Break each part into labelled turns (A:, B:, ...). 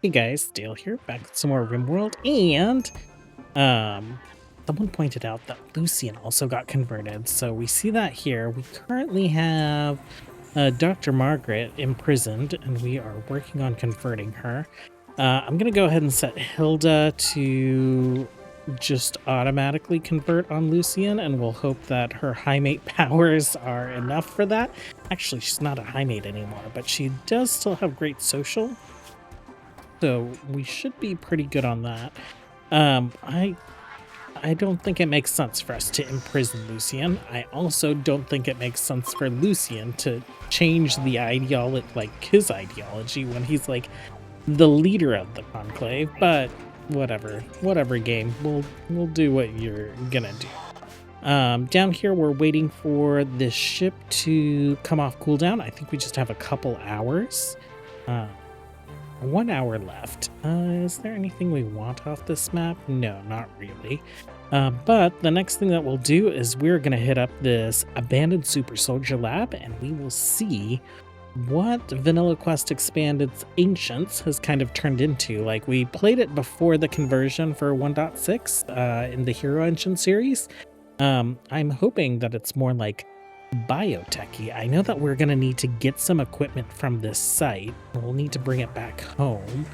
A: Hey guys, Dale here, back with some more RimWorld, and someone pointed out that Lucien also got converted, so we see that here. We currently have Dr. Margaret imprisoned, and we are working on converting her. I'm gonna go ahead and set Hilda to just automatically convert on Lucien, and we'll hope that her high mate powers are enough for that. Actually, she's not a high mate anymore, but she does still have great social. So we should be pretty good on that. I don't think it makes sense for us to imprison Lucien. I also don't think it makes sense for Lucien to change the ideology, like his ideology, when he's like the leader of the Conclave. But whatever game, we'll do what you're gonna do. Down here, we're waiting for this ship to come off cooldown. I think we just have a couple hours. 1 hour left. Is there anything we want off this map? No, not really. But the next thing that we'll do is we're going to hit up this abandoned super soldier lab, and we will see what Vanilla Quest Expanded's Ancients has kind of turned into. Like, we played it before the conversion for 1.6 in the Hero Engine series. I'm hoping that it's more like biotechy. I know that we're going to need to get some equipment from this site. We'll need to bring it back home.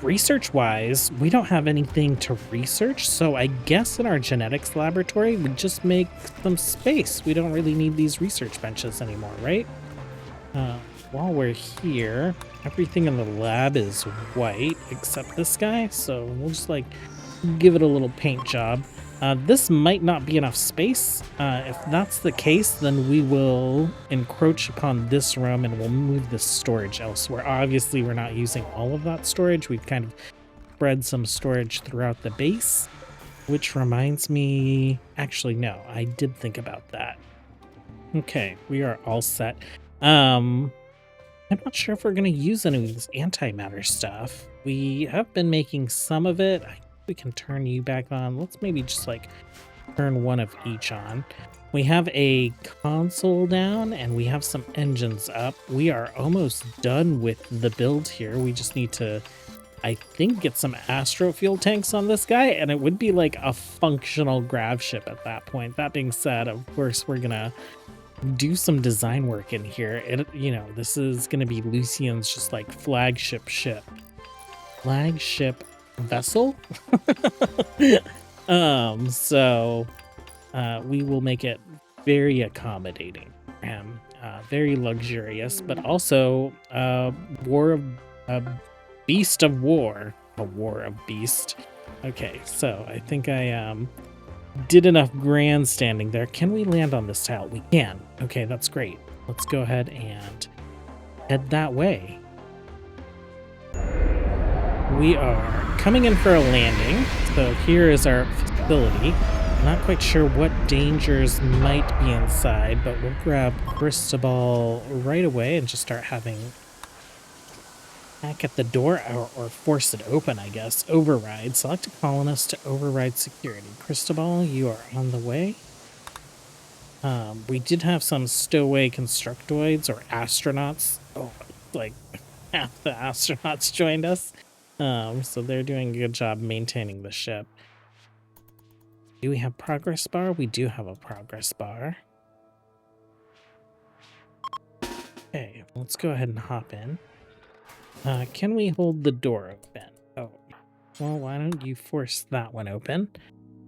A: Research wise, we don't have anything to research, so I guess in our genetics laboratory we just make some space. We don't really need these research benches anymore, right? While we're here, everything in the lab is white except this guy, so we'll just like give it a little paint job. This might not be enough space. If that's the case, then we will encroach upon this room and we'll move the storage elsewhere. Obviously, we're not using all of that storage. We've kind of spread some storage throughout the base, which reminds me... Actually, no, I did think about that. Okay, we are all set. I'm not sure if we're going to use any of this antimatter stuff. We have been making some of it. We can turn you back on. Let's maybe just like turn one of each on. We have a console down and we have some engines up. We are almost done with the build here. We just need to, I think, get some astro fuel tanks on this guy, and it would be like a functional grav ship at that point. That being said, of course, we're gonna do some design work in here. This is gonna be Lucien's just like flagship vessel. So we will make it very accommodating and very luxurious, but also a beast of war. A war of beast. Okay, so I think I did enough grandstanding there. Can we land on this tile? We can. Okay, that's great. Let's go ahead and head that way. We are coming in for a landing, so here is our facility. I'm not quite sure what dangers might be inside, but we'll grab Cristobal right away and just start having back at the door, or force it open, I guess. Override. Select a colonist to override security. Cristobal, you are on the way. We did have some stowaway constructoids or astronauts. Oh, like half the astronauts joined us. So they're doing a good job maintaining the ship. Do we have progress bar? We do have a progress bar. Okay, let's go ahead and hop in. Can we hold the door open? Oh, well, why don't you force that one open?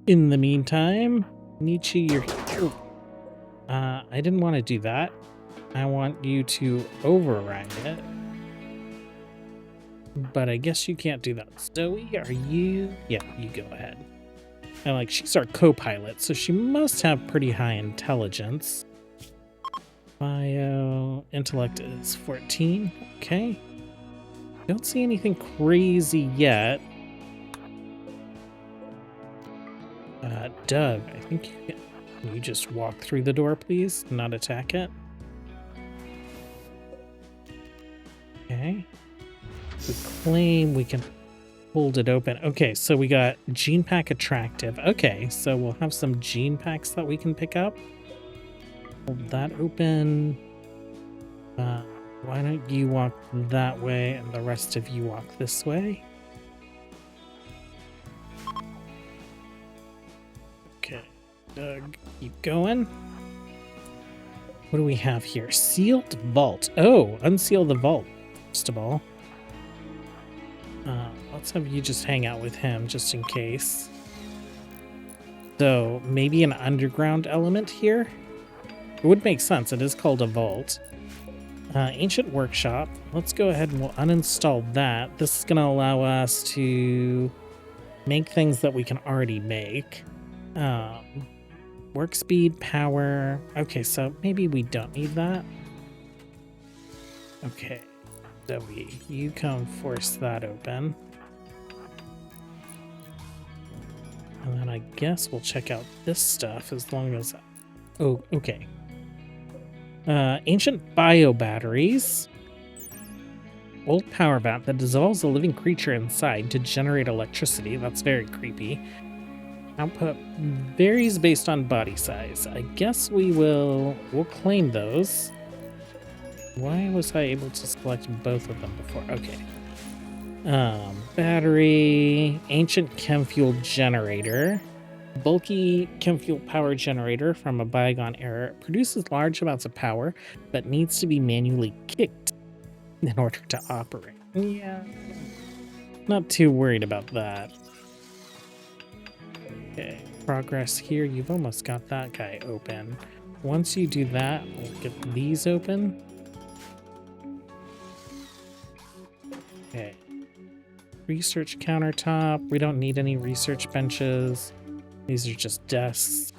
A: In the meantime, Nietzsche, you're here. I didn't want to do that. I want you to override it. But I guess you can't do that. Zoe, are you? Yeah, you go ahead. And like, she's our co-pilot, so she must have pretty high intelligence. Bio intellect is 14. Okay. Don't see anything crazy yet. Doug, I think you just walk through the door, please, not attack it. Okay. We claim we can hold it open. Okay, so we got gene pack attractive. Okay, so we'll have some gene packs that we can pick up. Hold that open. why don't you walk that way and the rest of you walk this way? Okay, Doug, keep going. What do we have here? Sealed vault. Oh, unseal the vault, first of all. Let's have you just hang out with him just in case. So maybe an underground element here? It would make sense. It is called a vault. Ancient workshop. Let's go ahead and we'll uninstall that. This is going to allow us to make things that we can already make. Work speed, power. Okay, so maybe we don't need that. Okay, Zoe, you come force that open. And then I guess we'll check out this stuff as long as... Oh, okay. Ancient bio batteries. Old power vat that dissolves a living creature inside to generate electricity. That's very creepy. Output varies based on body size. I guess we'll claim those. Why was I able to select both of them before? Okay. Battery, ancient chem fuel generator, bulky chem fuel power generator from a bygone era. It produces large amounts of power, but needs to be manually kicked in order to operate. Yeah, not too worried about that. Okay, progress here. You've almost got that guy open. Once you do that, we'll get these open. Okay. Research countertop. We don't need any research benches. These are just desks.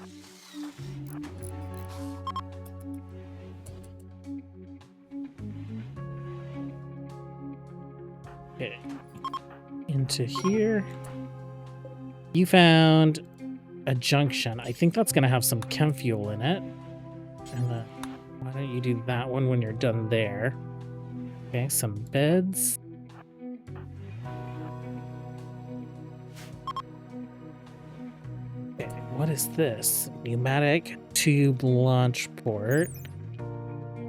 A: Okay. Into here. You found a junction. I think that's going to have some chem fuel in it. And then why don't you do that one when you're done there? Okay, some beds. Okay, what is this? Pneumatic tube launch port.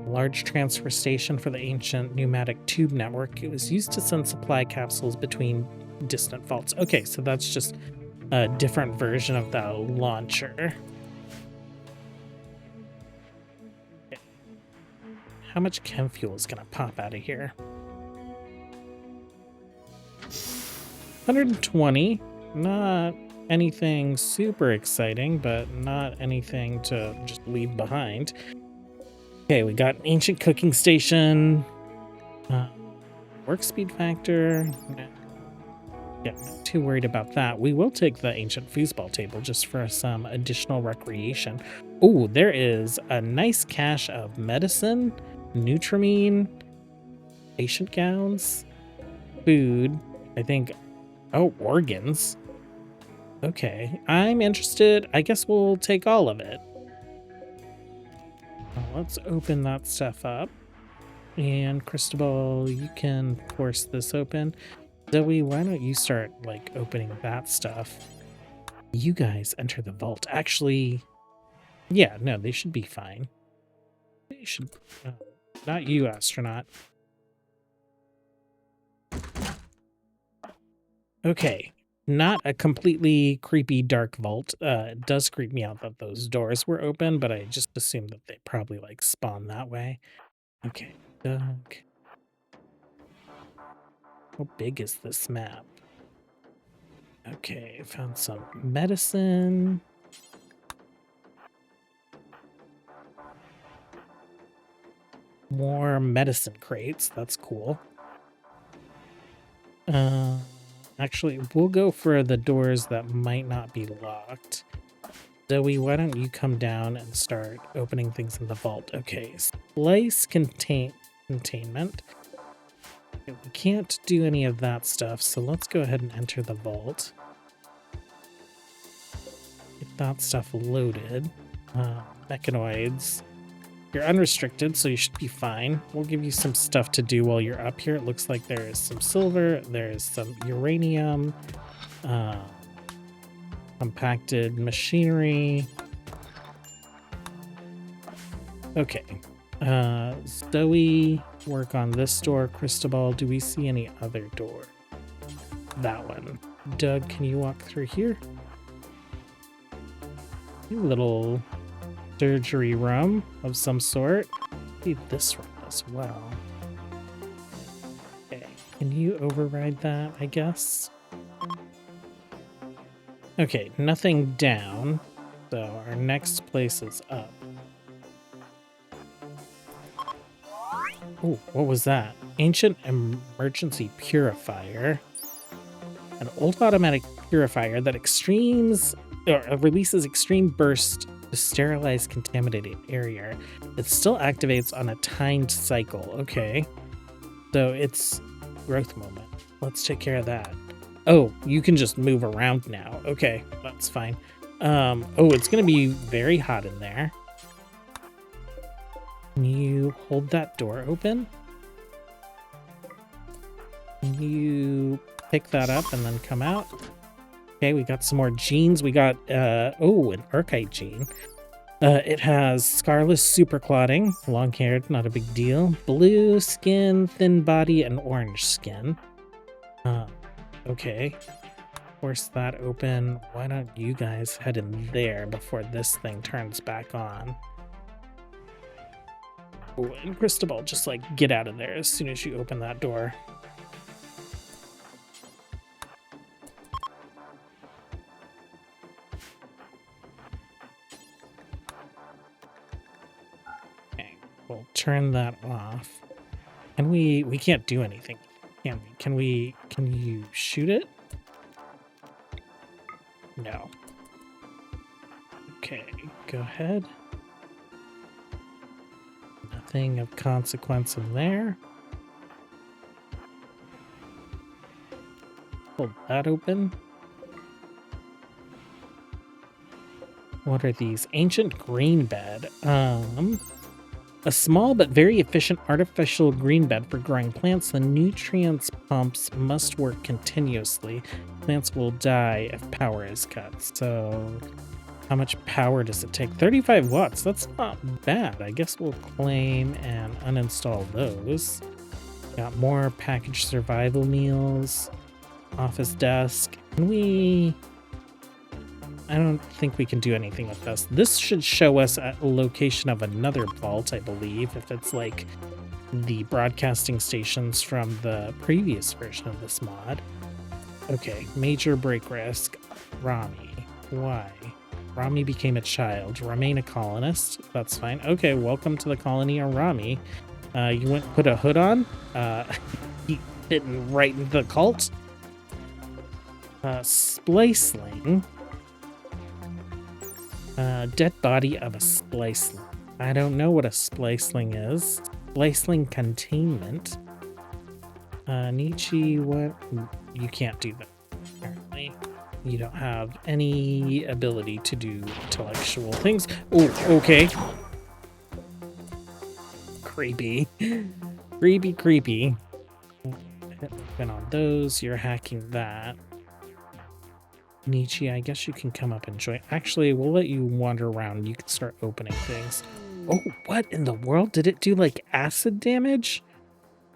A: Large transfer station for the ancient pneumatic tube network. It was used to send supply capsules between distant vaults. Okay, so that's just a different version of the launcher. Okay. How much chem fuel is gonna pop out of here? 120. Not anything super exciting, but not anything to just leave behind. Okay, we got an ancient cooking station. Work speed factor. Yeah, not too worried about that. We will take the ancient foosball table just for some additional recreation. Oh, there is a nice cache of medicine, Nutramine, patient gowns, food, I think. Oh, organs. Okay, I'm interested. I guess we'll take all of it. Let's open that stuff up. And Cristobal, you can force this open. Zoe, why don't you start, like, opening that stuff? You guys enter the vault. Actually, yeah, no, they should be fine. They should... not you, astronaut. Okay. Not a completely creepy dark vault. It does creep me out that those doors were open, but I just assumed that they probably, like, spawn that way. Okay, Doug. How big is this map? Okay, found some medicine. More medicine crates. That's cool. Actually, we'll go for the doors that might not be locked. Zoe, why don't you come down and start opening things in the vault? Okay, splice containment. Okay, we can't do any of that stuff, so let's go ahead and enter the vault. Get that stuff loaded. Mechanoids. You're unrestricted, so you should be fine. We'll give you some stuff to do while you're up here. It looks like there is some silver, there is some uranium, compacted machinery. Okay. Zoe, work on this door. Cristobal, do we see any other door? That one. Doug, can you walk through here? A little surgery room of some sort. Maybe this room as well. Okay, can you override that, I guess? Okay, nothing down. So our next place is up. Oh, what was that? Ancient emergency purifier. An old automatic purifier that releases extreme burst to sterilize contaminated area. It still activates on a timed cycle. Okay. So it's growth moment. Let's take care of that. Oh, you can just move around now. Okay, that's fine. Oh, it's gonna be very hot in there. Can you hold that door open? Can you pick that up and then come out? Okay, we got some more genes. We got, oh, an Archite gene. It has scarless superclotting, long-haired, not a big deal. Blue skin, thin body, and orange skin. Okay. Force that open. Why don't you guys head in there before this thing turns back on? Oh, and Cristobal, just like get out of there as soon as you open that door. Okay, we'll turn that off. And we can't do anything, can we? Can you shoot it? No. Okay, go ahead. Nothing of consequence in there. Hold that open. What are these? Ancient green bed. A small but very efficient artificial green bed for growing plants. The nutrients pumps must work continuously. Plants will die if power is cut. So how much power does it take? 35 watts. That's not bad. I guess we'll claim and uninstall those. Got more packaged survival meals. Office desk. Can we... I don't think we can do anything with this. This should show us a location of another vault, I believe, if it's like the broadcasting stations from the previous version of this mod. Okay, major break risk. Rami. Why? Rami became a child. Remain a colonist. That's fine. Okay, welcome to the colony of Rami. You went and put a hood on? He fitting right into the cult? Spliceling. Dead body of a spliceling. I don't know what a spliceling is. Spliceling containment. Nietzsche, what? You can't do that, apparently. You don't have any ability to do intellectual things. Oh, okay. Creepy. Creepy. Open on those. You're hacking that. Nietzsche, I guess you can come up and join. Actually, we'll let you wander around. You can start opening things. Oh, what in the world? Did it do like acid damage?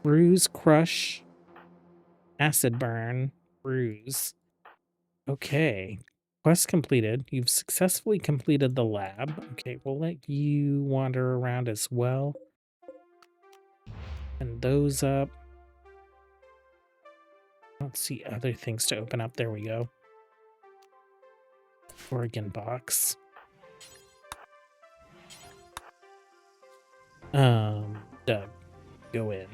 A: Bruise, crush, acid burn, bruise. Okay. Quest completed. You've successfully completed the lab. Okay, we'll let you wander around as well. And those up. Let's see other things to open up. There we go. Organ box. Doug, go in.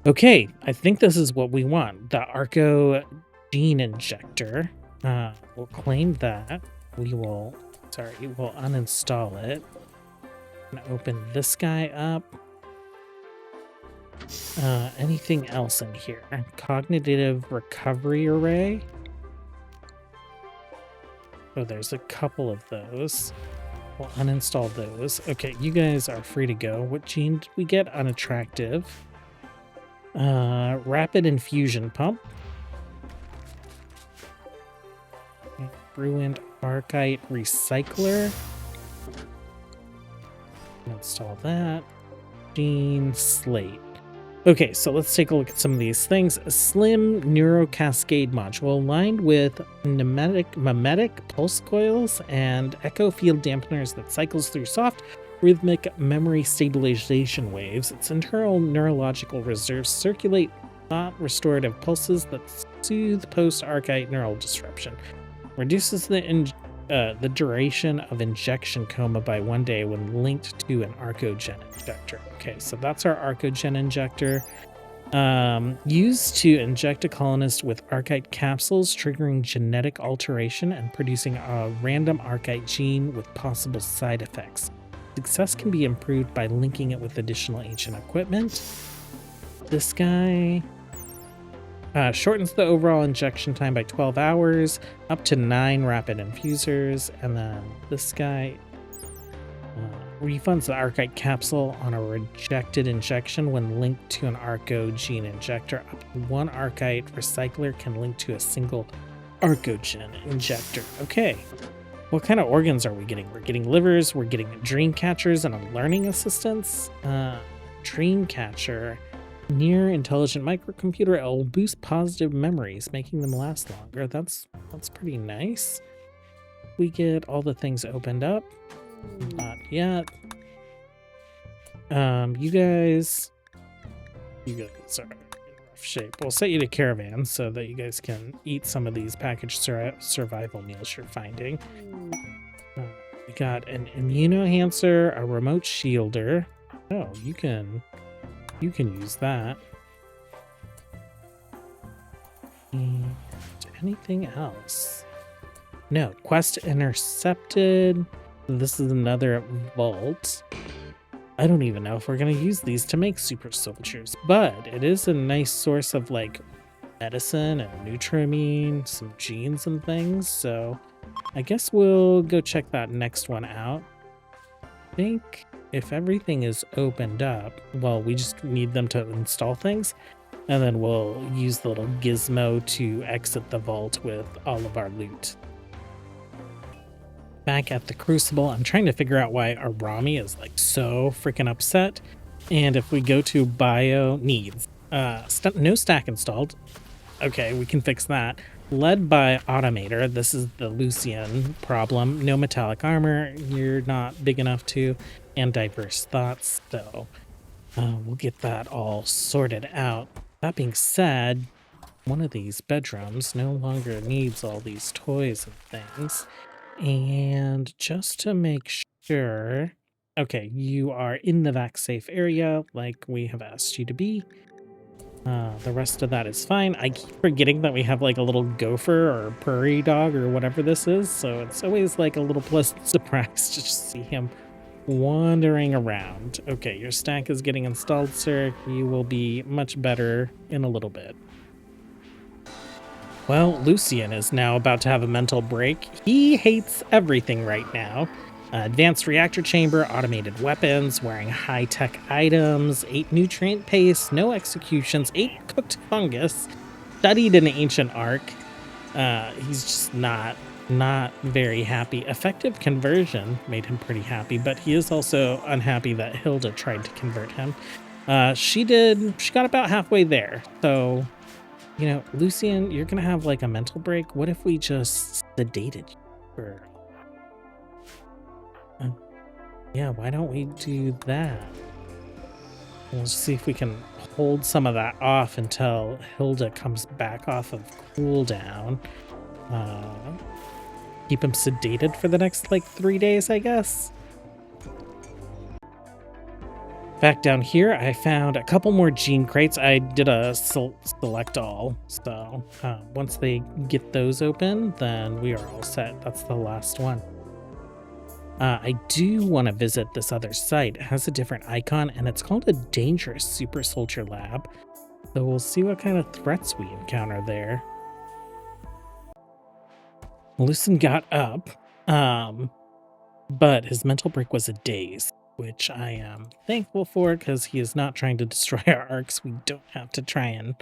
A: Okay, I think this is what we want. The Arco gene injector. We'll claim that. We'll uninstall it. And open this guy up. Anything else in here? Cognitive recovery array. Oh, there's a couple of those. We'll uninstall those. Okay, you guys are free to go. What gene did we get? Unattractive. Rapid infusion pump. Ruined Archite recycler. Install that. Gene slate. Okay, so let's take a look at some of these things. A slim neurocascade module lined with mimetic pulse coils and echo field dampeners that cycles through soft, rhythmic memory stabilization waves. Its internal neurological reserves circulate thought restorative pulses that soothe post-archite neural disruption. Reduces the duration of injection coma by 1 day when linked to an arcogen injector. Okay, so that's our arcogen injector. Used to inject a colonist with archite capsules, triggering genetic alteration and producing a random archite gene with possible side effects. Success can be improved by linking it with additional ancient equipment. This guy shortens the overall injection time by 12 hours, up to 9 rapid infusers. And then this guy refunds the archite capsule on a rejected injection when linked to an arco gene injector. Up to 1 archite recycler can link to a single arcogen injector. Okay. What kind of organs are we getting? We're getting livers, we're getting dream catchers and a learning assistance. Dream catcher, near intelligent microcomputer. It will boost positive memories, making them last longer. That's pretty nice. We get all the things opened up. Not yet. You guys are in rough shape. We'll set you to caravan so that you guys can eat some of these packaged survival meals you're finding. We got an immunoenhancer, a remote shielder. Oh, you can use that. And anything else? No. Quest intercepted. This is another vault. I don't even know if we're going to use these to make super soldiers, but it is a nice source of like medicine and nutramine, some genes and things. So I guess we'll go check that next one out. I think if everything is opened up, well, we just need them to install things, and then we'll use the little gizmo to exit the vault with all of our loot. Back at the Crucible, I'm trying to figure out why Arami is like so freaking upset. And if we go to bio needs, no stack installed. Okay, we can fix that. Led by Automator, this is the Lucien problem. No metallic armor, you're not big enough to, and diverse thoughts, so we'll get that all sorted out. That being said, one of these bedrooms no longer needs all these toys and things. And just to make sure, okay, you are in the vac safe area like we have asked you to be. The rest of that is fine. I keep forgetting that we have like a little gopher or prairie dog or whatever this is, so it's always like a little pleasant surprise to just see him wandering around. Okay, your stack is getting installed, sir. You will be much better in a little bit. Well, Lucien is now about to have a mental break. He hates everything right now. Advanced reactor chamber, automated weapons, wearing high-tech items, 8 nutrient paste, no executions, 8 cooked fungus, studied an ancient arc. He's just not very happy. Effective conversion made him pretty happy, but he is also unhappy that Hilda tried to convert him. She got about halfway there. So, you know, Lucien, you're gonna have like a mental break. What if we just sedated you for... yeah, why don't we do that? We'll see if we can hold some of that off until Hilda comes back off of cooldown. Keep him sedated for the next like 3 days, I guess. Back down here, I found a couple more gene crates. I did a select all, so once they get those open, then we are all set. That's the last one. I do want to visit this other site. It has a different icon, and it's called a dangerous super soldier lab. So we'll see what kind of threats we encounter there. Lucien got up, but his mental break was a daze, which I am thankful for because he is not trying to destroy our arcs. We don't have to try and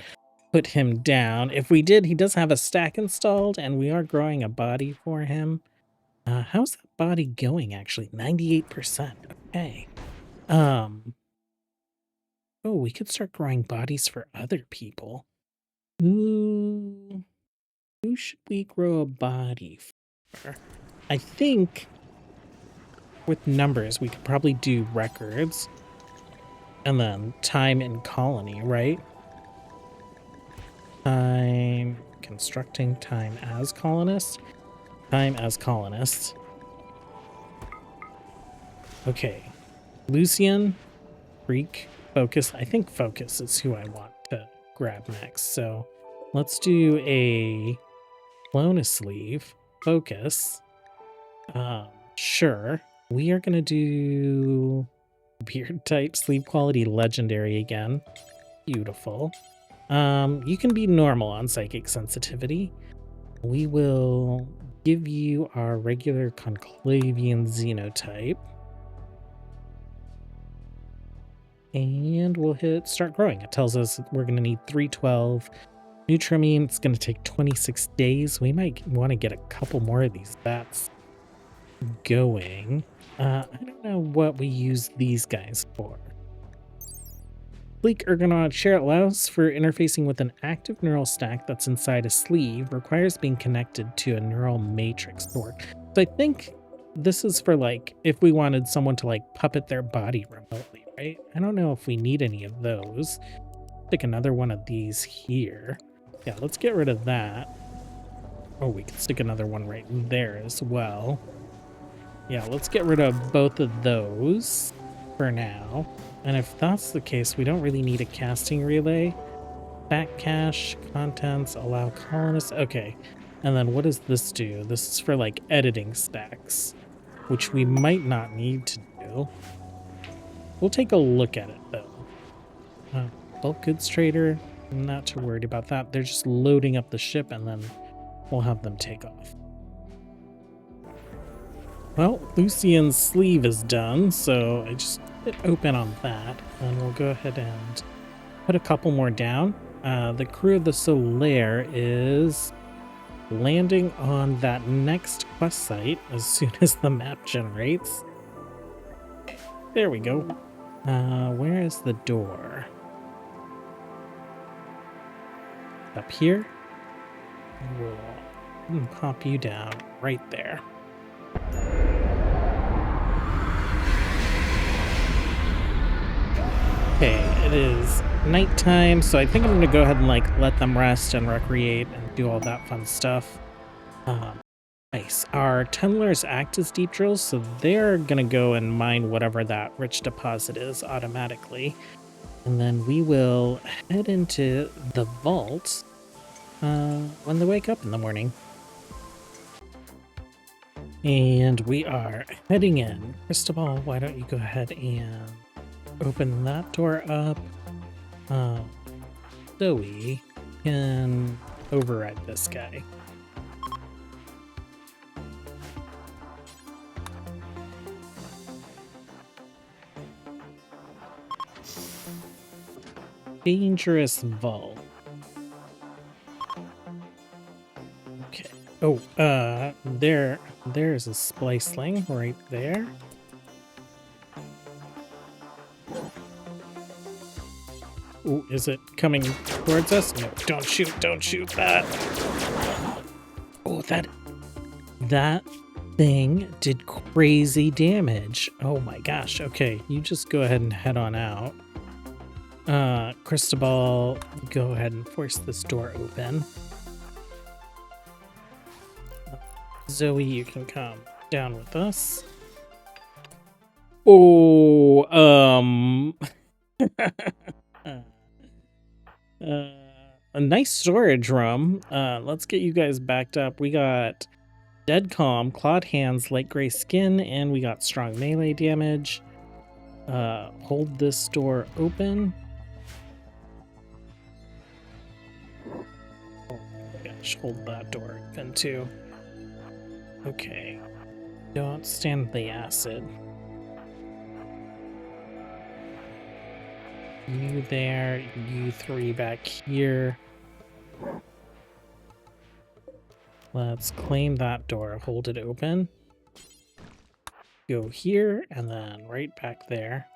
A: put him down. If we did, he does have a stack installed, and we are growing a body for him. How's that body going, actually? 98%. Okay. Oh, we could start growing bodies for other people. Who should we grow a body for? I think with numbers, we could probably do records and then time in colony, right? Time, constructing time as colonists, time as colonists. Okay. Lucien, Freak, Focus. I think Focus is who I want to grab next. So let's do a clone a sleeve, Focus. Sure. We are going to do beard type, sleeve quality, legendary again. Beautiful. You can be normal on psychic sensitivity. We will give you our regular Conclavian xenotype. And we'll hit start growing. It tells us we're going to need 312 Nutramine. It's going to take 26 days. We might want to get a couple more of these bats going. I don't know what we use these guys for. Sleek ergonomic share allows for interfacing with an active neural stack that's inside a sleeve, requires being connected to a neural matrix to work. So I think this is for like if we wanted someone to like puppet their body remotely, right? I don't know if we need any of those. Stick another one of these here. Yeah, let's get rid of that. Oh, we can stick another one right there as well. Yeah, let's get rid of both of those for now. And if that's the case, we don't really need a casting relay. Back cache, contents, allow colonists. Okay. And then what does this do? This is for like editing stacks, which we might not need to do. We'll take a look at it though. Bulk goods trader, I'm not too worried about that. They're just loading up the ship and then we'll have them take off. Well, Lucien's sleeve is done, so I just hit open on that, and we'll go ahead and put a couple more down. The crew of the Solarian is landing on that next quest site as soon as the map generates. There we go. Where is the door? Up here? We'll pop you down right there. Okay, it is nighttime, so I think I'm gonna go ahead and like let them rest and recreate and do all that fun stuff. Nice. Our tunnelers act as deep drills, so they're gonna go and mine whatever that rich deposit is automatically. And then we will head into the vault when they wake up in the morning. And we are heading in. Cristobal, why don't you go ahead and open that door up so we can override this guy. Dangerous vault. Okay. Oh, there's a spliceling right there. Ooh, is it coming towards us? No, don't shoot that. Oh, that thing did crazy damage. Oh my gosh. Okay, you just go ahead and head on out. Cristobal, go ahead and force this door open. Zoe, you can come down with us. Oh, a nice storage room. Let's get you guys backed up. We got dead calm, clawed hands, light gray skin, and we got strong melee damage. Hold this door open. Oh my gosh, hold that door open too. Okay. Don't stand the acid. You there, you three back here. Let's claim that door, hold it open. Go here, and then right back there.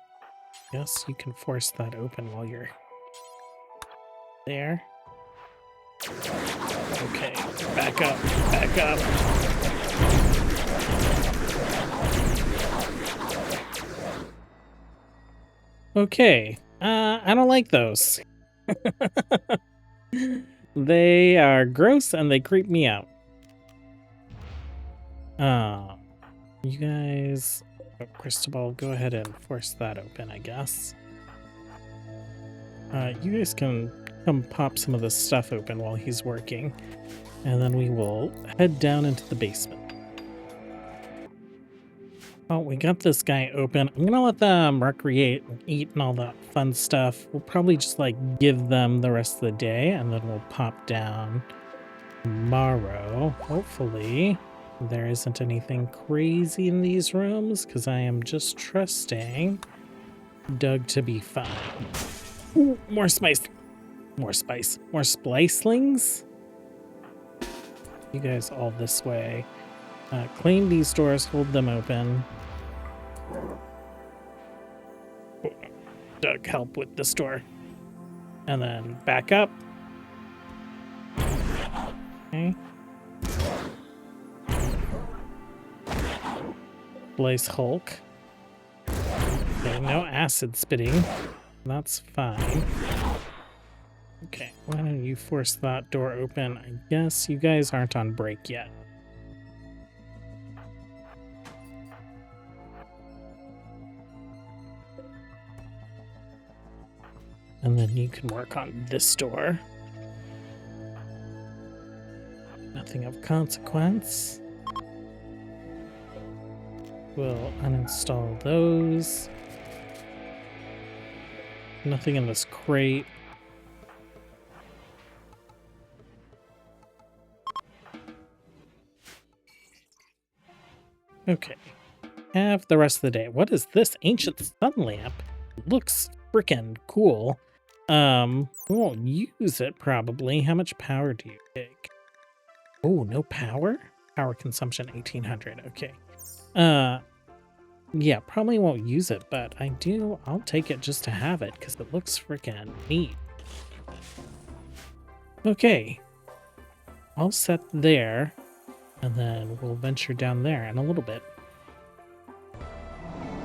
A: Yes, you can force that open while you're there. Okay, back up, back up. Okay, I don't like those. They are gross and they creep me out. You guys, Cristobal, go ahead and force that open, I guess. You guys can come pop some of this stuff open while he's working, and then we will head down into the basement. Oh, we got this guy open. I'm gonna let them recreate and eat and all that fun stuff. We'll probably just like give them the rest of the day, and then we'll pop down tomorrow. Hopefully there isn't anything crazy in these rooms, because I am just trusting Doug to be fine. Ooh, more spice. More spice. More splicelings. You guys all this way. Clean these doors, hold them open. Doug, help with this door. And then back up. Okay. Blaze Hulk. Okay, no acid spitting. That's fine. Okay, why don't you force that door open? I guess you guys aren't on break yet. And then you can work on this door. Nothing of consequence. We'll uninstall those. Nothing in this crate. Okay. Have the rest of the day. What is this ancient sun lamp? It looks freaking cool. We won't use it probably. How much power do you take? Oh, no power? Power consumption 1800. Okay. Yeah, probably won't use it, but I'll take it just to have it because it looks freaking neat. Okay. All set there, and then we'll venture down there in a little bit.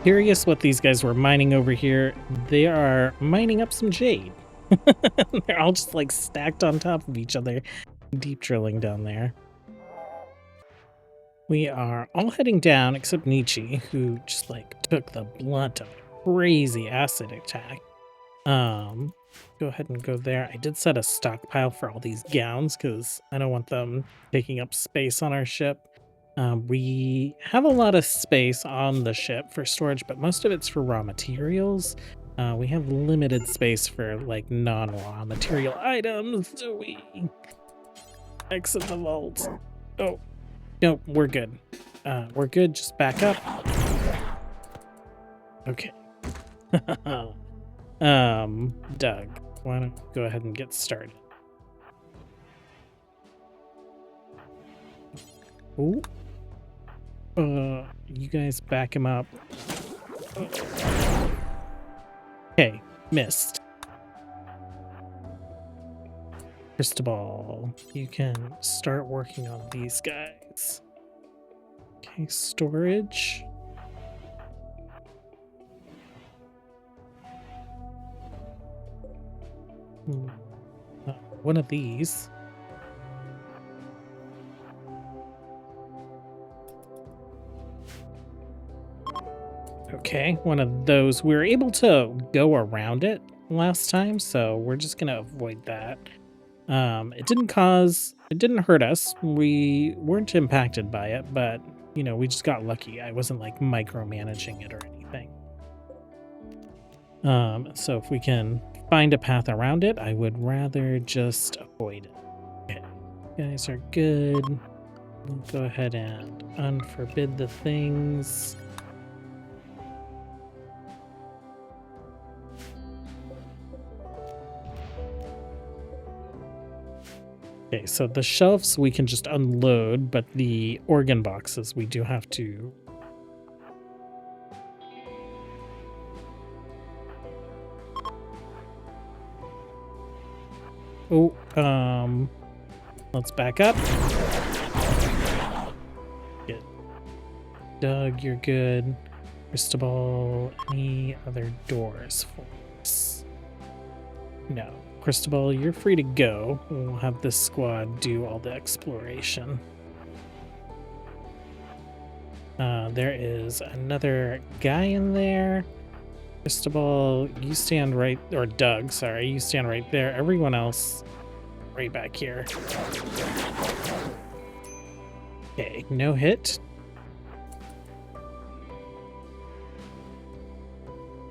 A: Curious what these guys were mining over here. They are mining up some jade. They're all just like stacked on top of each other, deep drilling down there. We are all heading down except Nietzsche, who just like took the blunt of a crazy acid attack. Go ahead and go there. I did set a stockpile for all these gowns because I don't want them taking up space on our ship. We have a lot of space on the ship for storage, but most of it's for raw materials. We have limited space for like non-raw material items, so we exit the vault. Oh, no, we're good. We're good, just back up. Okay. Doug, why don't you go ahead and get started? Ooh. You guys back him up. Okay, missed. Cristobal, you can start working on these guys. Okay, storage. One of these. Okay, one of those. We were able to go around it last time, so we're just gonna avoid that. It didn't hurt us. We weren't impacted by it, but you know, we just got lucky. I wasn't like micromanaging it or anything. So if we can find a path around it, I would rather just avoid it. Okay, you guys are good. We'll go ahead and unforbid the things. Okay, so the shelves we can just unload, but the organ boxes we do have to Oh, let's back up. Good. Doug, you're good. Cristobal, any other doors for us? No. Cristobal, you're free to go. We'll have this squad do all the exploration. There is another guy in there. Cristobal, you stand right, or Doug, sorry, you stand right there. Everyone else, right back here. Okay, no hit.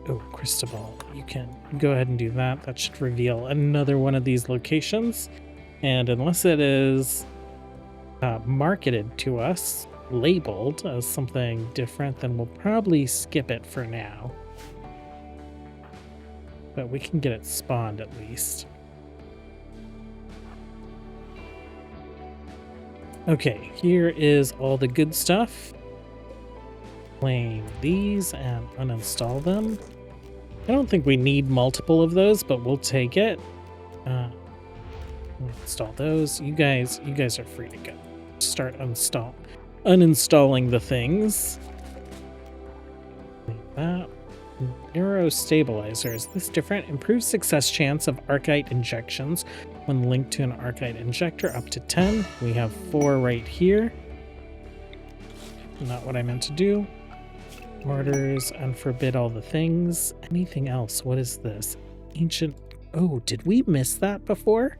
A: Oh, Cristobal, you can go ahead and do that. That should reveal another one of these locations. And unless it is marketed to us, labeled as something different, then we'll probably skip it for now. But we can get it spawned at least. Okay, here is all the good stuff. Claim these and uninstall them. I don't think we need multiple of those, but we'll take it. We'll install those. You guys are free to go. Start uninstalling the things. Like that. Neuro stabilizer. Is this different? Improves success chance of arcite injections when linked to an arcite injector up to 10. We have 4 right here. Not what I meant to do. Orders, unforbid all the things. Anything else? What is this? Ancient. Oh, did we miss that before?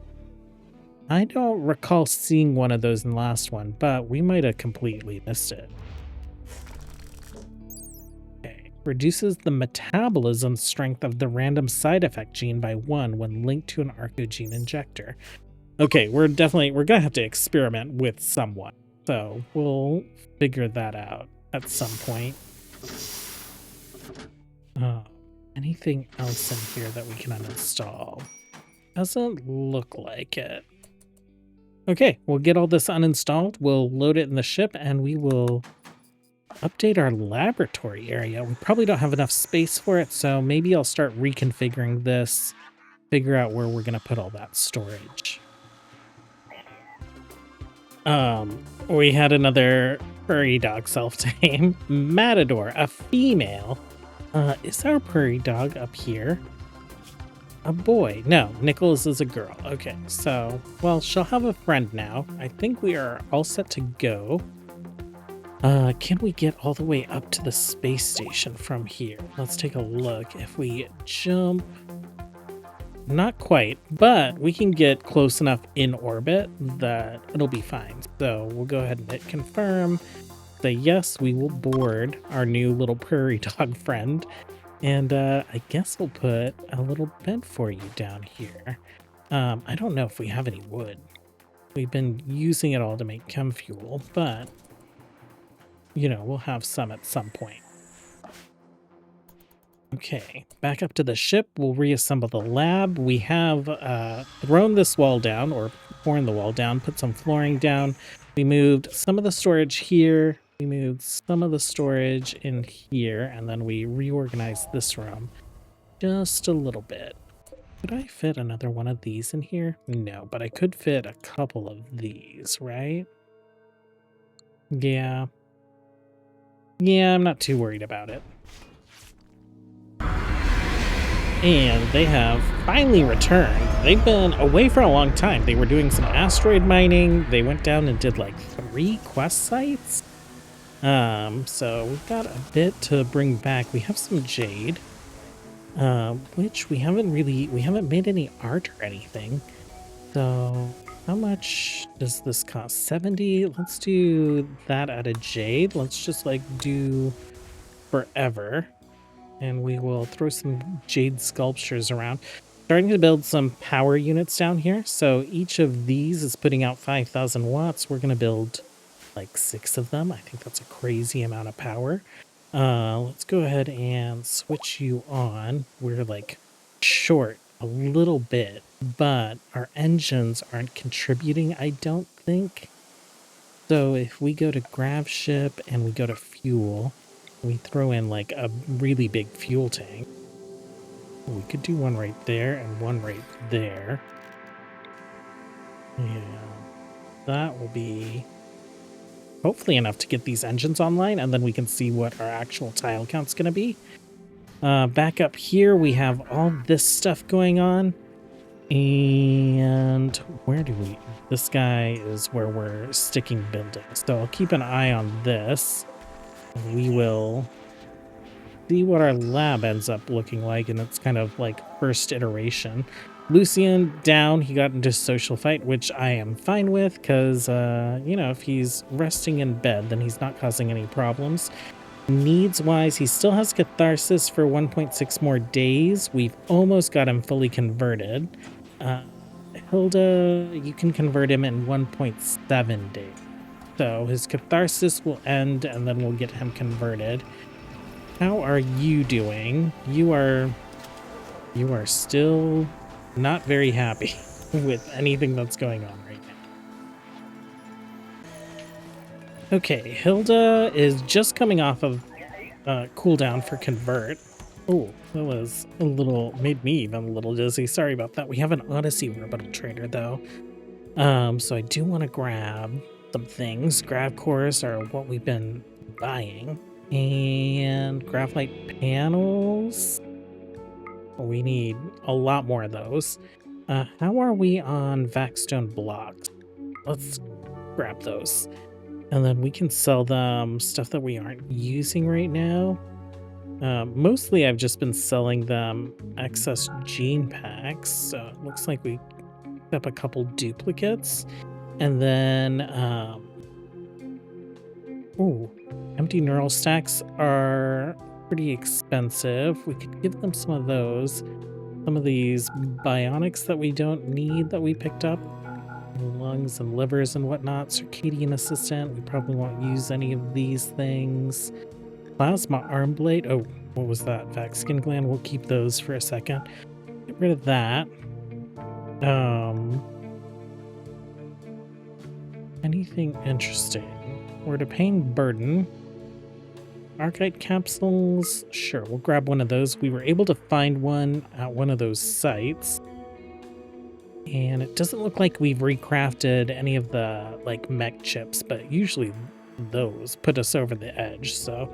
A: I don't recall seeing one of those in the last one, but we might have completely missed it. Okay. Reduces the metabolism strength of the random side effect gene by 1 when linked to an arcogene injector. Okay, we're gonna have to experiment with someone. So we'll figure that out at some point. Anything else in here that we can uninstall? Doesn't look like it. Okay, we'll get all this uninstalled. We'll load it in the ship and we will update our laboratory area. We probably don't have enough space for it, so maybe I'll start reconfiguring this, figure out where we're going to put all that storage. We had another prairie dog self-tame. Matador, a female. Is our prairie dog up here? A boy. No, Nicholas is a girl. Okay, so, well, she'll have a friend now. I think we are all set to go. Can we get all the way up to the space station from here? Let's take a look. If we jump... Not quite, but we can get close enough in orbit that it'll be fine. So we'll go ahead and hit confirm. Say yes, we will board our new little prairie dog friend. And I guess we'll put a little bed for you down here. I don't know if we have any wood. We've been using it all to make chem fuel, but, you know, we'll have some at some point. Okay, back up to the ship. We'll reassemble the lab. We have thrown this wall down, or torn the wall down, put some flooring down. We moved some of the storage here. We moved some of the storage in here, and then we reorganized this room just a little bit. Could I fit another one of these in here? No, but I could fit a couple of these, right? Yeah. Yeah, I'm not too worried about it. And they have finally returned. They've been away for a long time. They were doing some asteroid mining. They went down and did like 3 quest sites. So we've got a bit to bring back. We have some jade, which we haven't made any art or anything. So how much does this cost? 70. Let's do that out of jade. Let's just like do forever. And we will throw some jade sculptures around. Starting to build some power units down here. So each of these is putting out 5,000 watts. We're going to build like 6 of them. I think that's a crazy amount of power. Let's go ahead and switch you on. We're like short a little bit, but our engines aren't contributing, I don't think. So if we go to grav ship and we go to fuel, we throw in like a really big fuel tank. We could do one right there and one right there. Yeah, that will be hopefully enough to get these engines online, and then we can see what our actual tile count's going to be. Back up here, we have all this stuff going on. And where do we... This guy is where we're sticking buildings. So I'll keep an eye on this. We will see what our lab ends up looking like, and it's kind of like first iteration. Lucien down, he got into social fight, which I am fine with because, you know, if he's resting in bed, then he's not causing any problems. Needs-wise, he still has catharsis for 1.6 more days. We've almost got him fully converted. Hilda, you can convert him in 1.7 days. So his catharsis will end, and then we'll get him converted. How are you doing? You are still not very happy with anything that's going on right now. Okay, Hilda is just coming off of cooldown for convert. Oh, that was a little, made me even a little dizzy. Sorry about that. We have an Odyssey orbital trader though. So I do want to grab some things. Grav cores are what we've been buying. And graphite panels. We need a lot more of those. How are we on Vaxstone blocks? Let's grab those. And then we can sell them stuff that we aren't using right now. Mostly I've just been selling them excess gene packs. So it looks like we picked up a couple duplicates. And then, empty neural stacks are pretty expensive. We could give them some of those. Some of these bionics that we don't need that we picked up. Lungs and livers and whatnot. Circadian assistant. We probably won't use any of these things. Plasma arm blade. Oh, what was that? Vax skin gland. We'll keep those for a second. Get rid of that. Anything interesting? We're to pain burden. Archite capsules. Sure, we'll grab one of those. We were able to find one at one of those sites. And it doesn't look like we've recrafted any of the like mech chips, but usually those put us over the edge. So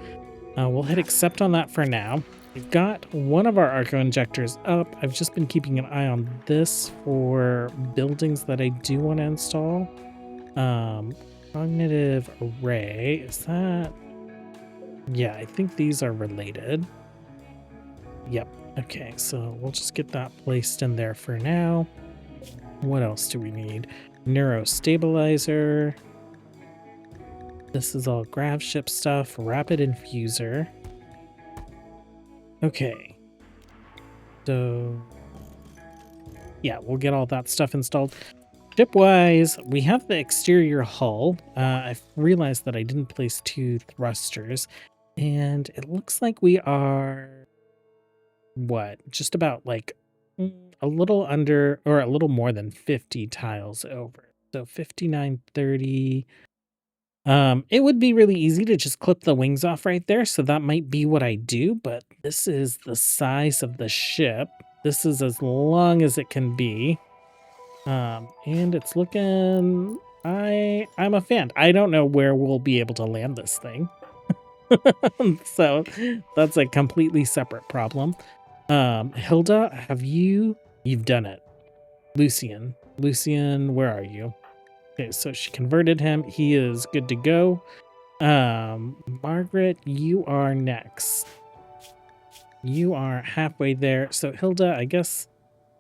A: we'll hit accept on that for now. We've got one of our arco injectors up. I've just been keeping an eye on this for buildings that I do want to install. Cognitive array, is that? Yeah, I think these are related. Yep. Okay, so we'll just get that placed in there for now. What else do we need? Neurostabilizer. This is all grav ship stuff. Rapid infuser. Okay. So, yeah, we'll get all that stuff installed. Ship-wise, we have the exterior hull. I've realized that I didn't place 2 thrusters. And it looks like we are, what, just about like a little under or a little more than 50 tiles over. So 5930. It would be really easy to just clip the wings off right there. So that might be what I do. But this is the size of the ship. This is as long as it can be. And it's looking, I'm a fan. I don't know where we'll be able to land this thing. So that's a completely separate problem. Hilda, you've done it. Lucien, where are you? Okay, so she converted him. He is good to go. Margaret, you are next. You are halfway there. So Hilda, I guess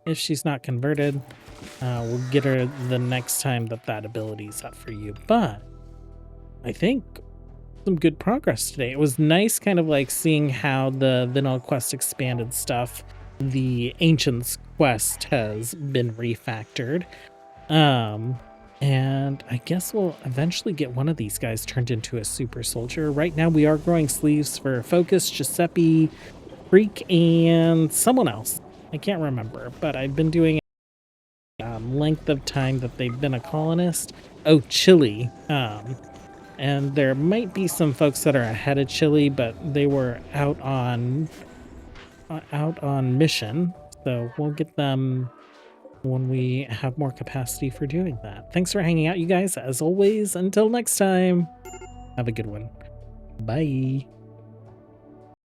A: if she's not converted, we'll get her the next time that ability's up for you. But I think some good progress today. It was nice kind of like seeing how the Vanilla Quest expanded stuff, the Ancients Quest has been refactored. And I guess we'll eventually get one of these guys turned into a super soldier. Right now we are growing sleeves for Focus, Giuseppe, Freak, and someone else. I can't remember, but I've been doing length of time that they've been a colonist. Oh, Chile. And there might be some folks that are ahead of Chile, but they were out on mission. So we'll get them when we have more capacity for doing that. Thanks for hanging out, you guys. As always, until next time, have a good one. Bye.